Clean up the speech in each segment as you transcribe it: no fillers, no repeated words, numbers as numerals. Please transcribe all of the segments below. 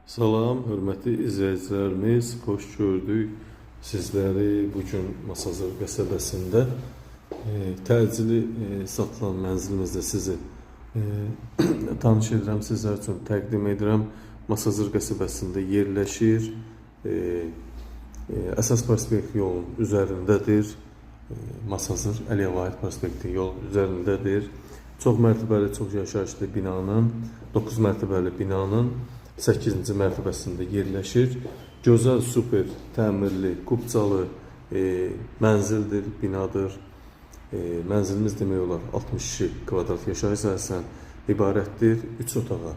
Salam, hörmətli izləyicilərimiz, xoş gördük sizləri bugün Masazır qəsəbəsində təcili satılan mənzilimizdə sizi tanış edirəm, sizlər üçün təqdim edirəm. Masazır qəsəbəsində yerləşir, əsas prospekt yolun üzərindədir. Masazır Əliyevayət prospekti yolun üzərindədir. Çox mərtəbəli, çox yaşayışlı binanın, 9 mərtəbəli binanın 8-ci mərtəbəsində yerləşir. Gözəl, super, təmirli, kubcalı mənzildir, binadır. Mənzilimiz demək olar 62 kvadrat yaşayış sahəsindən ibarətdir. 3 otağa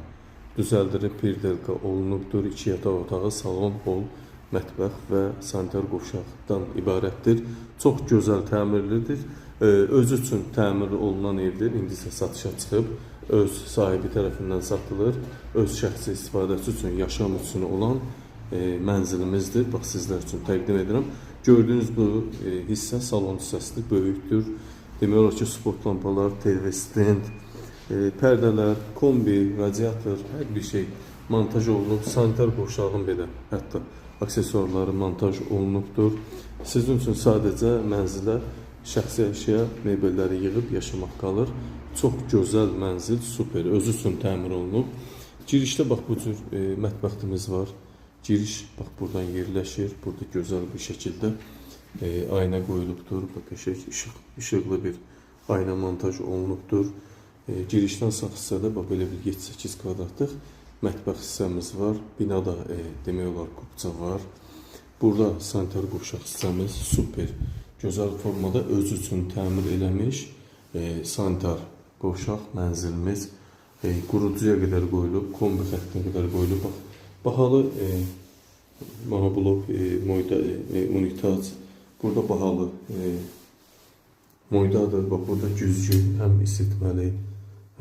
düzəldilib, pirdelka olunubdur. 2 yataq otağı, salon, hol, mətbəx və sanitar qovşaqdan ibarətdir. Çox gözəl təmirlidir. Özü üçün təmir olunan evdir. İndi isə satışa çıxıb. Öz sahibi tərəfindən satılır. Öz şəxsi istifadəsi üçün, yaşam üçün olan mənzilimizdir. Bax, sizlər üçün təqdim edirəm. Gördüyünüz bu hissə salon hissəsidir, böyükdür. Demək olar ki, sport lampalar, TV stand, pərdələr, kombi, radiator, hər bir şey montaj olunub. Sanitar qovşağın belə, hətta aksesuarları montaj olunubdur. Sizin üçün sadəcə mənzilə, şəxsi əşya, mebelləri yığıb yaşamaq qalır. Çox gözəl mənzil, super, özü üçün təmir olunub. Girişdə bax bu cür mətbəximiz var. Giriş bax buradan yerləşir. Burada gözəl bir şəkildə ayna qoyulubdur. Bax, işıqlı bir ayna montaj olunubdur. Girişdən sağ hissədə bax belə bir 7-8 kvadratlıq mətbəx hissəmiz var. Binada demək olar kubca var. Burada sanitar qovşaq hissəmiz super, gözəl formada özü üçün təmir eləmiş sanitar qovşaq mənzilimiz qurucuya qədər qoyulub, kombi xəttinə qədər qoyulub. Bahalı monoblok, unitaz, burada bahalı moydadır. Bax, burada güzgü, həm isitməli,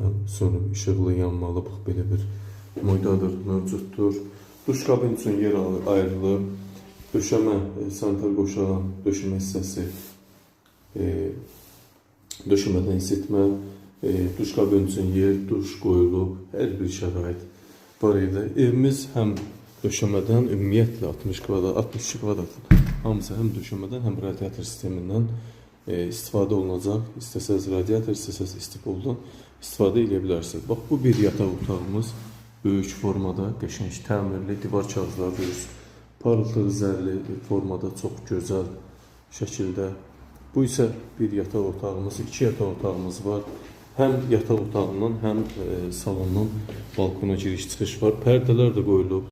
həm sönüb işıqlı yanmalı, bax, belə bir moydadır, mövcuddur. Duş kabin üçün yer ayrılıb. Döşəmə, sanitar qovşağın döşəmə hissəsi, döşəmədən isitmə, duş kabin üçün yer, duş qoyulub, hər bir şərait var evdə. Evimiz həm döşəmədən, ümumiyyətlə 62 kvadrat, hamısı həm döşəmədən, həm radiator sistemindən istifadə olunacaq. İstəsəz radiator, istəsəz istipoldan istifadə edə bilərsiniz. Bax, bu bir yataq otağımız, böyük formada, qəşəng təmirli, divar kağızları düz, parıltı zərli formada, çox gözəl şəkildə. Bu isə bir yataq otağımız, 2 yataq otağımız var. Həm yataq otağından, həm salondan balkona giriş çıxış var. Pərdələr də qoyulub.